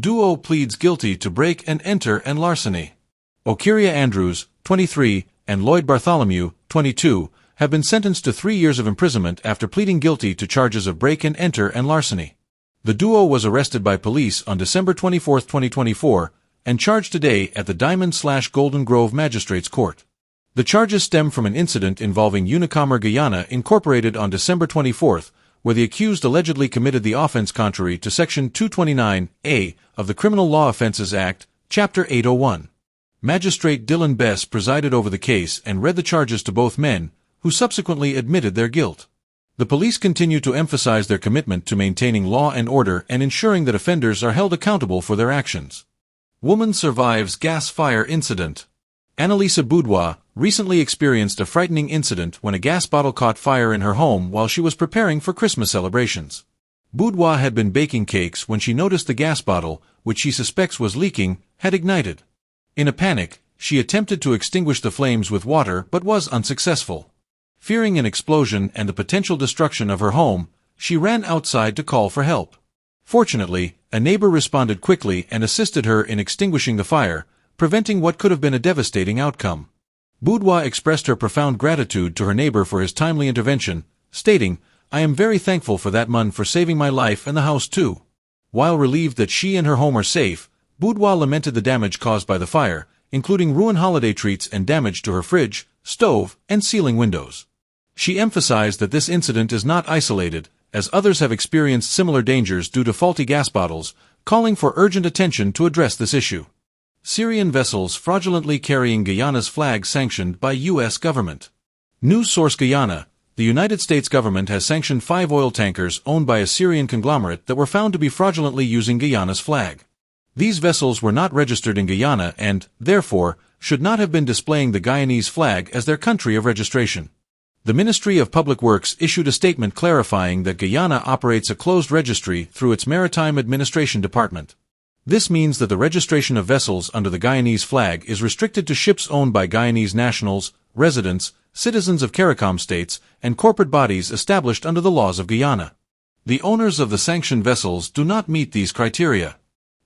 Duo pleads guilty to break and enter and larceny. Okiria Andrews, 23, and Lloyd Bartholomew, 22, have been sentenced to 3 years of imprisonment after pleading guilty to charges of break and enter and larceny. The duo was arrested by police on December 24, 2024, and charged today at the Diamond/Golden Grove Magistrates Court. The charges stem from an incident involving Unacommer Guyana Incorporated on December 24, where the accused allegedly committed the offense contrary to Section 229A of the Criminal Law Offences Act, Chapter 801. Magistrate Dylan Bess presided over the case and read the charges to both men, who subsequently admitted their guilt. The police continue to emphasize their commitment to maintaining law and order and ensuring that offenders are held accountable for their actions. Woman survives gas fire incident. Annalisa Boudoir recently experienced a frightening incident when a gas bottle caught fire in her home while she was preparing for Christmas celebrations. Boudoir had been baking cakes when she noticed the gas bottle, which she suspects was leaking, had ignited. In a panic, she attempted to extinguish the flames with water but was unsuccessful. Fearing an explosion and the potential destruction of her home, she ran outside to call for help. Fortunately, a neighbor responded quickly and assisted her in extinguishing the fire, preventing what could have been a devastating outcome. Boudoir expressed her profound gratitude to her neighbor for his timely intervention, stating, "I am very thankful for that man for saving my life and the house too." While relieved that she and her home are safe, Boudoir lamented the damage caused by the fire, including ruined holiday treats and damage to her fridge, stove, and ceiling windows. She emphasized that this incident is not isolated, as others have experienced similar dangers due to faulty gas bottles, calling for urgent attention to address this issue. Syrian vessels fraudulently carrying Guyana's flag sanctioned by U.S. government. News source Guyana: the United States government has sanctioned 5 oil tankers owned by a Syrian conglomerate that were found to be fraudulently using Guyana's flag. These vessels were not registered in Guyana and, therefore, should not have been displaying the Guyanese flag as their country of registration. The Ministry of Public Works issued a statement clarifying that Guyana operates a closed registry through its Maritime Administration Department. This means that the registration of vessels under the Guyanese flag is restricted to ships owned by Guyanese nationals, residents, citizens of CARICOM states, and corporate bodies established under the laws of Guyana. The owners of the sanctioned vessels do not meet these criteria.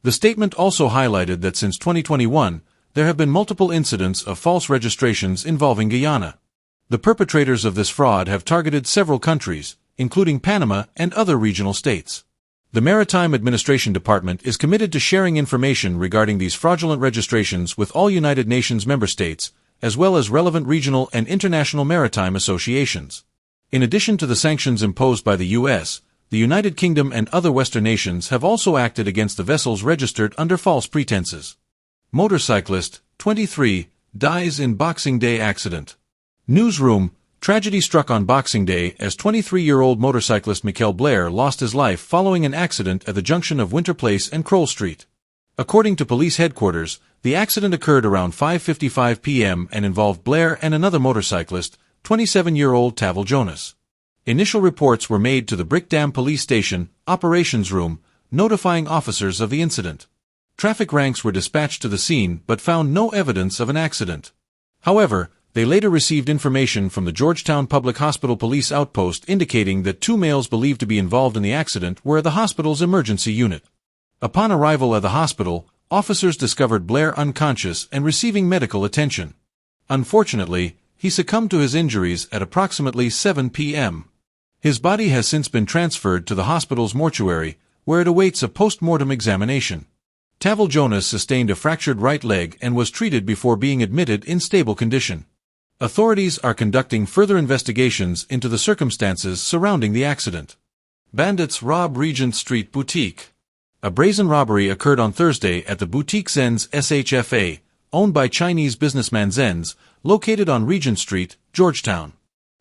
The statement also highlighted that since 2021, there have been multiple incidents of false registrations involving Guyana. The perpetrators of this fraud have targeted several countries, including Panama and other regional states. The Maritime Administration Department is committed to sharing information regarding these fraudulent registrations with all United Nations member states, as well as relevant regional and international maritime associations. In addition to the sanctions imposed by the U.S., the United Kingdom and other Western nations have also acted against the vessels registered under false pretenses. Motorcyclist, 23, dies in Boxing Day accident. Newsroom: tragedy struck on Boxing Day as 23-year-old motorcyclist Michael Blair lost his life following an accident at the junction of Winter Place and Kroll Street. According to police headquarters, the accident occurred around 5:55 p.m. and involved Blair and another motorcyclist, 27-year-old Tavel Jonas. Initial reports were made to the Brickdam Police Station, Operations Room, notifying officers of the incident. Traffic ranks were dispatched to the scene but found no evidence of an accident. However, they later received information from the Georgetown Public Hospital Police Outpost indicating that 2 males believed to be involved in the accident were at the hospital's emergency unit. Upon arrival at the hospital, officers discovered Blair unconscious and receiving medical attention. Unfortunately, he succumbed to his injuries at approximately 7 p.m. His body has since been transferred to the hospital's mortuary, where it awaits a post-mortem examination. Tavel Jonas sustained a fractured right leg and was treated before being admitted in stable condition. Authorities are conducting further investigations into the circumstances surrounding the accident. Bandits rob Regent Street boutique. A brazen robbery occurred on Thursday at the boutique Zen's SHFA, owned by Chinese businessman Zen's, located on Regent Street, Georgetown.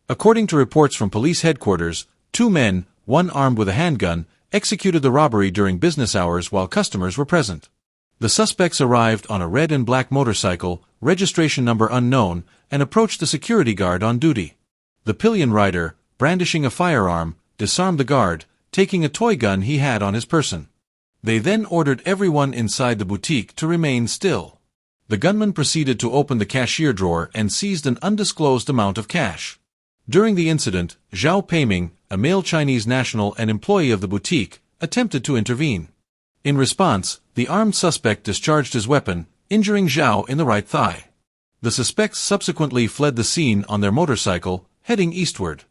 According to reports from police headquarters, 2 men, one armed with a handgun, executed the robbery during business hours while customers were present. The suspects arrived on a red and black motorcycle, registration number unknown, and approached the security guard on duty. The pillion rider, brandishing a firearm, disarmed the guard, taking a toy gun he had on his person. They then ordered everyone inside the boutique to remain still. The gunman proceeded to open the cashier drawer and seized an undisclosed amount of cash. During the incident, Zhao Peiming, a male Chinese national and employee of the boutique, attempted to intervene. In response, the armed suspect discharged his weapon, injuring Zhao in the right thigh. The suspects subsequently fled the scene on their motorcycle, heading eastward.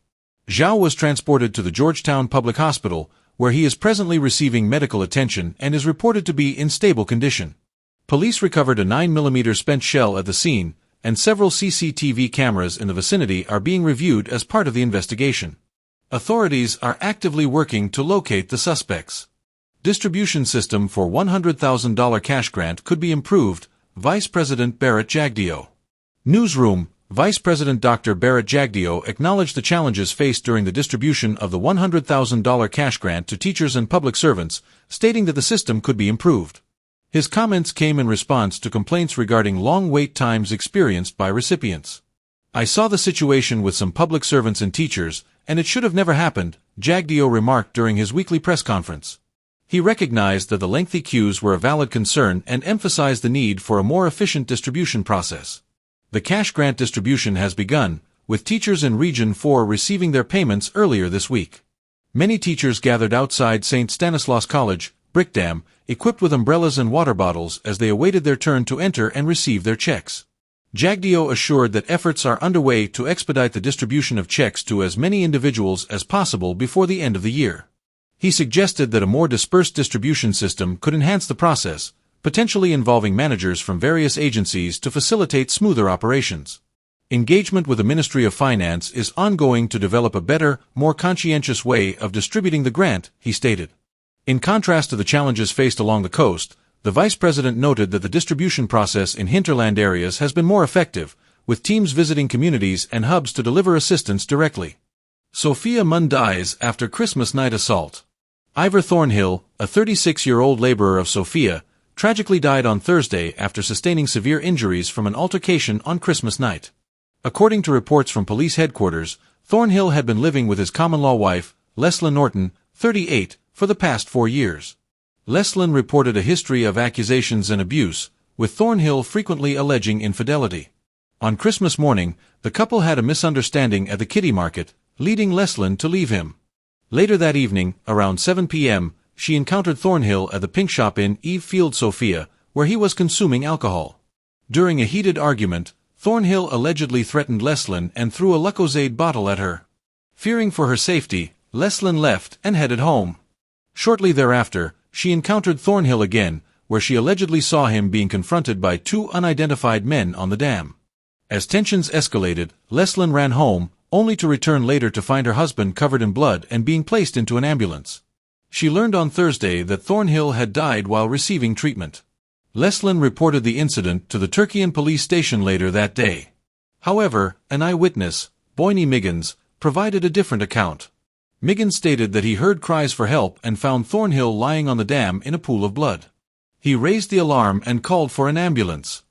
Zhao was transported to the Georgetown Public Hospital, where he is presently receiving medical attention and is reported to be in stable condition. Police recovered a 9mm spent shell at the scene, and several CCTV cameras in the vicinity are being reviewed as part of the investigation. Authorities are actively working to locate the suspects. Distribution system for $100,000 cash grant could be improved, Vice President Bharrat Jagdeo. Newsroom, Vice President Dr. Bharrat Jagdeo acknowledged the challenges faced during the distribution of the $100,000 cash grant to teachers and public servants, stating that the system could be improved. His comments came in response to complaints regarding long wait times experienced by recipients. "I saw the situation with some public servants and teachers, and it should have never happened," Jagdeo remarked during his weekly press conference. He recognized that the lengthy queues were a valid concern and emphasized the need for a more efficient distribution process. The cash grant distribution has begun, with teachers in Region 4 receiving their payments earlier this week. Many teachers gathered outside St. Stanislaus College, Brickdam, equipped with umbrellas and water bottles as they awaited their turn to enter and receive their checks. Jagdeo assured that efforts are underway to expedite the distribution of checks to as many individuals as possible before the end of the year. He suggested that a more dispersed distribution system could enhance the process, potentially involving managers from various agencies to facilitate smoother operations. Engagement with the Ministry of Finance is ongoing to develop a better, more conscientious way of distributing the grant, he stated. In contrast to the challenges faced along the coast, the Vice President noted that the distribution process in hinterland areas has been more effective, with teams visiting communities and hubs to deliver assistance directly. Sophia Mun dies after Christmas night assault. Ivor Thornhill, a 36-year-old laborer of Sophia, tragically died on Thursday after sustaining severe injuries from an altercation on Christmas night. According to reports from police headquarters, Thornhill had been living with his common-law wife, Leslyn Norton, 38, for the past 4 years. Leslyn reported a history of accusations and abuse, with Thornhill frequently alleging infidelity. On Christmas morning, the couple had a misunderstanding at the kitty market, leading Leslyn to leave him. Later that evening, around 7 p.m., she encountered Thornhill at the Pink Shop in Eve Field, Sophia, where he was consuming alcohol. During a heated argument, Thornhill allegedly threatened Leslyn and threw a Lucozade bottle at her. Fearing for her safety, Leslyn left and headed home. Shortly thereafter, she encountered Thornhill again, where she allegedly saw him being confronted by 2 unidentified men on the dam. As tensions escalated, Leslyn ran home, only to return later to find her husband covered in blood and being placed into an ambulance. She learned on Thursday that Thornhill had died while receiving treatment. Leslyn reported the incident to the Turkian police station later that day. However, an eyewitness, Boyne Miggins, provided a different account. Miggins stated that he heard cries for help and found Thornhill lying on the dam in a pool of blood. He raised the alarm and called for an ambulance.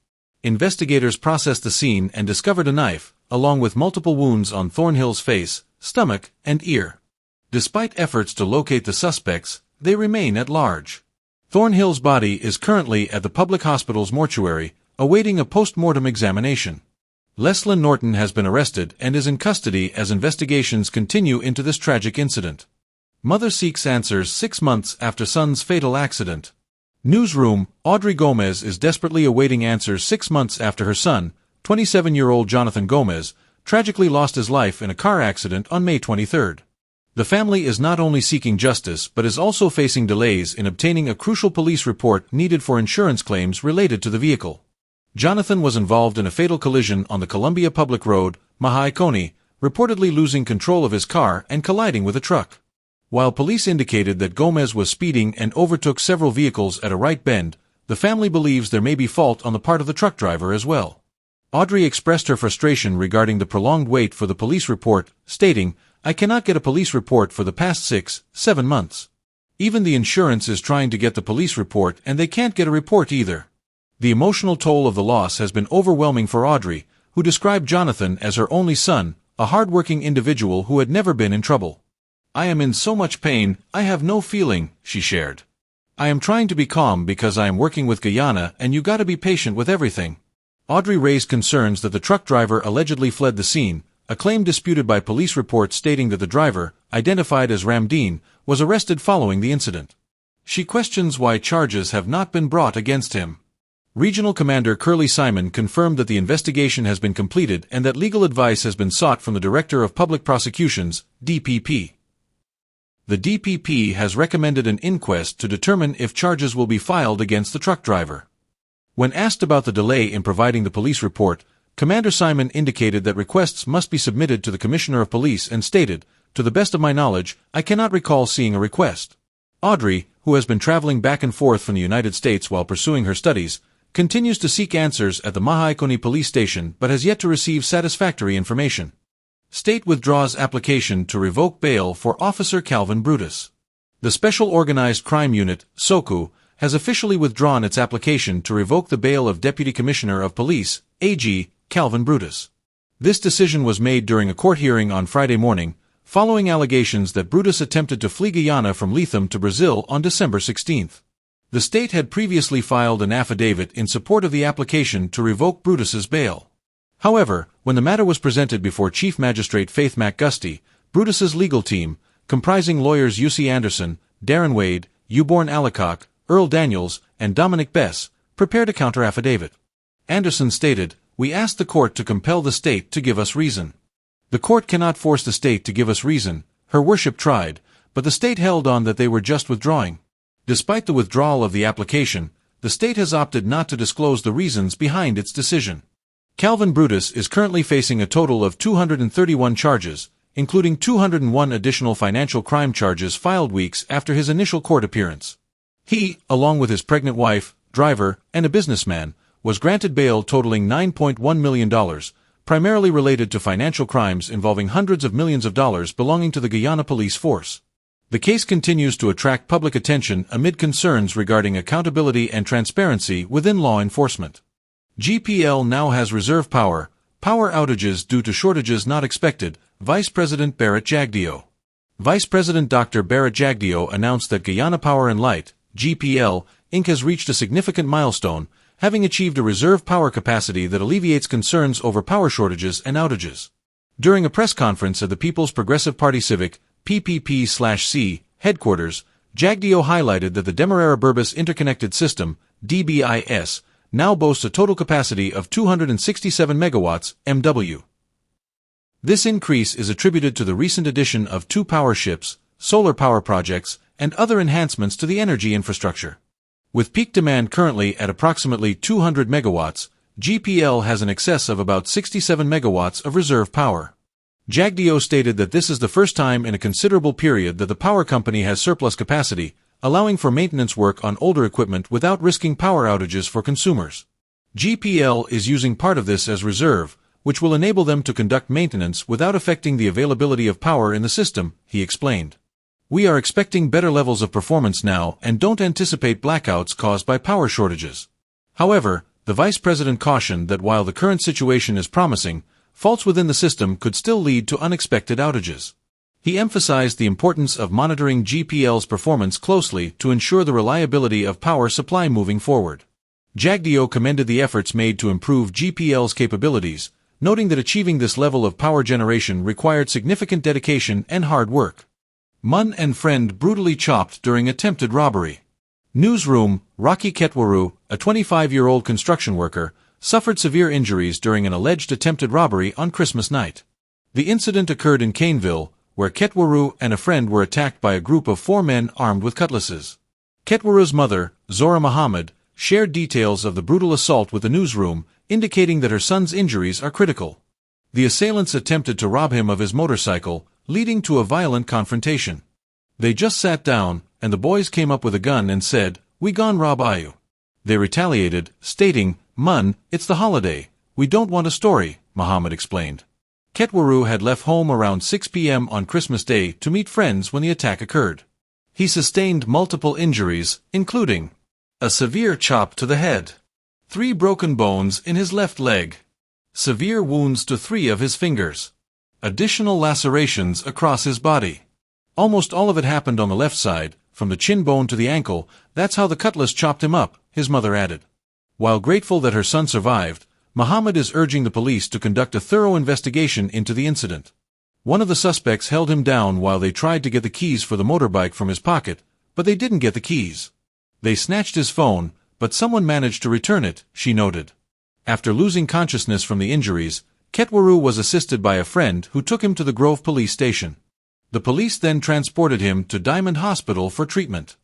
Investigators processed the scene and discovered a knife, along with multiple wounds on Thornhill's face, stomach, and ear. Despite efforts to locate the suspects, they remain at large. Thornhill's body is currently at the public hospital's mortuary, awaiting a post-mortem examination. Leslyn Norton has been arrested and is in custody as investigations continue into this tragic incident. Mother seeks answers 6 months after son's fatal accident. Newsroom, Audrey Gomez is desperately awaiting answers 6 months after her son, 27-year-old Jonathan Gomez, tragically lost his life in a car accident on May 23. The family is not only seeking justice but is also facing delays in obtaining a crucial police report needed for insurance claims related to the vehicle. Jonathan was involved in a fatal collision on the Columbia Public Road, Mahai-Koni, reportedly losing control of his car and colliding with a truck. While police indicated that Gomez was speeding and overtook several vehicles at a right bend, the family believes there may be fault on the part of the truck driver as well. Audrey expressed her frustration regarding the prolonged wait for the police report, stating, "I cannot get a police report for the past 6-7 months. Even the insurance is trying to get the police report and they can't get a report either." The emotional toll of the loss has been overwhelming for Audrey, who described Jonathan as her only son, a hard-working individual who had never been in trouble. "I am in so much pain, I have no feeling," she shared. "I am trying to be calm because I am working with Guyana and you gotta be patient with everything." Audrey raised concerns that the truck driver allegedly fled the scene, a claim disputed by police reports stating that the driver, identified as Ramdeen, was arrested following the incident. She questions why charges have not been brought against him. Regional Commander Curly Simon confirmed that the investigation has been completed and that legal advice has been sought from the Director of Public Prosecutions, DPP. The DPP has recommended an inquest to determine if charges will be filed against the truck driver. When asked about the delay in providing the police report, Commander Simon indicated that requests must be submitted to the Commissioner of Police and stated, "To the best of my knowledge, I cannot recall seeing a request." Audrey, who has been traveling back and forth from the United States while pursuing her studies, continues to seek answers at the Mahaikoni police station but has yet to receive satisfactory information. State withdraws application to revoke bail for Officer Calvin Brutus. The Special Organized Crime Unit, SOCU, has officially withdrawn its application to revoke the bail of Deputy Commissioner of Police, AG, Calvin Brutus. This decision was made during a court hearing on Friday morning, following allegations that Brutus attempted to flee Guyana from Lethem to Brazil on December 16. The state had previously filed an affidavit in support of the application to revoke Brutus's bail. However, when the matter was presented before Chief Magistrate Faith McGusty, Brutus's legal team, comprising lawyers UC Anderson, Darren Wade, Uborn Alicock, Earl Daniels, and Dominic Bess, prepared a counter-affidavit. Anderson stated, "We asked the court to compel the state to give us reason. The court cannot force the state to give us reason, Her Worship tried, but the state held on that they were just withdrawing. Despite the withdrawal of the application, the state has opted not to disclose the reasons behind its decision." Calvin Brutus is currently facing a total of 231 charges, including 201 additional financial crime charges filed weeks after his initial court appearance. He, along with his pregnant wife, driver, and a businessman, was granted bail totaling $9.1 million, primarily related to financial crimes involving hundreds of millions of dollars belonging to the Guyana police force. The case continues to attract public attention amid concerns regarding accountability and transparency within law enforcement. GPL now has reserve power outages due to shortages not expected, Vice President Bharrat Jagdeo. Vice President Dr. Bharrat Jagdeo announced that Guyana Power and Light, GPL, Inc. has reached a significant milestone, having achieved a reserve power capacity that alleviates concerns over power shortages and outages. During a press conference at the People's Progressive Party Civic, PPP/C, headquarters, Jagdeo highlighted that the Demerara Burbus Interconnected System, DBIS, now boasts a total capacity of 267 megawatts, MW. This increase is attributed to the recent addition of 2 power ships, solar power projects, and other enhancements to the energy infrastructure. With peak demand currently at approximately 200 megawatts, GPL has an excess of about 67 megawatts of reserve power. Jagdeo stated that this is the first time in a considerable period that the power company has surplus capacity, allowing for maintenance work on older equipment without risking power outages for consumers. GPL is using part of this as reserve, which will enable them to conduct maintenance without affecting the availability of power in the system, he explained. "We are expecting better levels of performance now and don't anticipate blackouts caused by power shortages." However, the vice president cautioned that while the current situation is promising, faults within the system could still lead to unexpected outages. He emphasized the importance of monitoring GPL's performance closely to ensure the reliability of power supply moving forward. Jagdeo commended the efforts made to improve GPL's capabilities, noting that achieving this level of power generation required significant dedication and hard work. Mun and friend brutally chopped during attempted robbery. Newsroom, Rocky Ketwaru, a 25-year-old construction worker, suffered severe injuries during an alleged attempted robbery on Christmas night. The incident occurred in Caneville, where Ketwaru and a friend were attacked by a group of 4 men armed with cutlasses. Ketwaru's mother, Zora Muhammad, shared details of the brutal assault with the newsroom, indicating that her son's injuries are critical. The assailants attempted to rob him of his motorcycle, leading to a violent confrontation. "They just sat down, and the boys came up with a gun and said, 'We gon' rob you.' They retaliated, stating, 'Mun, it's the holiday. We don't want a story,' Muhammad explained. Ketwaru had left home around 6 p.m. on Christmas Day to meet friends when the attack occurred. He sustained multiple injuries, including a severe chop to the head, 3 broken bones in his left leg, severe wounds to 3 of his fingers, additional lacerations across his body. Almost all of it happened on the left side, from the chin bone to the ankle. That's how the cutlass chopped him up," his mother added. While grateful that her son survived, Muhammad is urging the police to conduct a thorough investigation into the incident. One of the suspects held him down while they tried to get the keys for the motorbike from his pocket, but they didn't get the keys. They snatched his phone, but someone managed to return it, she noted. After losing consciousness from the injuries, Ketwaru was assisted by a friend who took him to the Grove police station. The police then transported him to Diamond Hospital for treatment.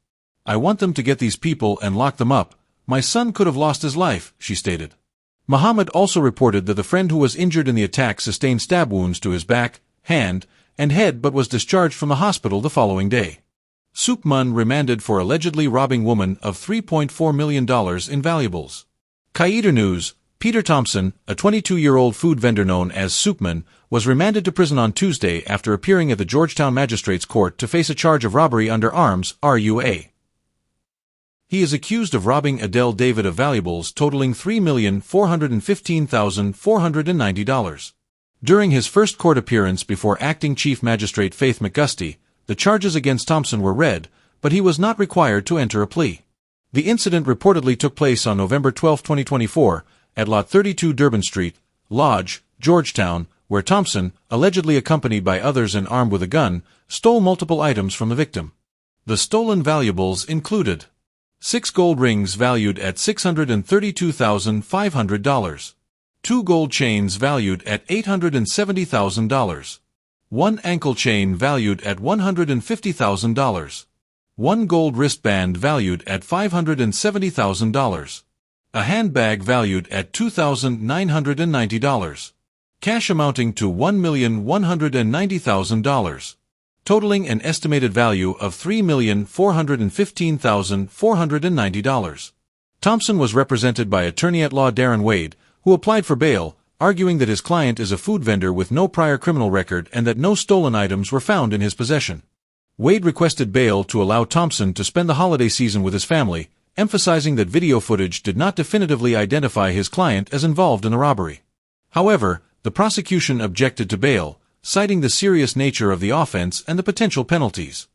"I want them to get these people and lock them up. My son could have lost his life," she stated. Muhammad also reported that the friend who was injured in the attack sustained stab wounds to his back, hand, and head but was discharged from the hospital the following day. Soupman remanded for allegedly robbing woman of $3.4 million in valuables. Qaeda News: Peter Thompson, a 22-year-old food vendor known as Soupman, was remanded to prison on Tuesday after appearing at the Georgetown Magistrates Court to face a charge of robbery under arms, RUA. He is accused of robbing Adele David of valuables totaling $3,415,490. During his first court appearance before Acting Chief Magistrate Faith McGusty, the charges against Thompson were read, but he was not required to enter a plea. The incident reportedly took place on November 12, 2024, at Lot 32 Durban Street, Lodge, Georgetown, where Thompson, allegedly accompanied by others and armed with a gun, stole multiple items from the victim. The stolen valuables included 6 gold rings valued at $632,500, 2 gold chains valued at $870,000, 1 ankle chain valued at $150,000, 1 gold wristband valued at $570,000, a handbag valued at $2,990, cash amounting to $1,190,000, totaling an estimated value of $3,415,490. Thompson was represented by attorney-at-law Darren Wade, who applied for bail, arguing that his client is a food vendor with no prior criminal record and that no stolen items were found in his possession. Wade requested bail to allow Thompson to spend the holiday season with his family, emphasizing that video footage did not definitively identify his client as involved in the robbery. However, the prosecution objected to bail, citing the serious nature of the offense and the potential penalties.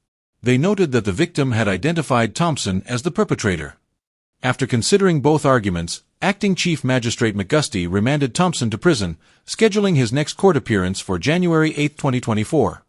They noted that the victim had identified Thompson as the perpetrator. After considering both arguments, Acting Chief Magistrate McGusty remanded Thompson to prison, scheduling his next court appearance for January 8, 2024.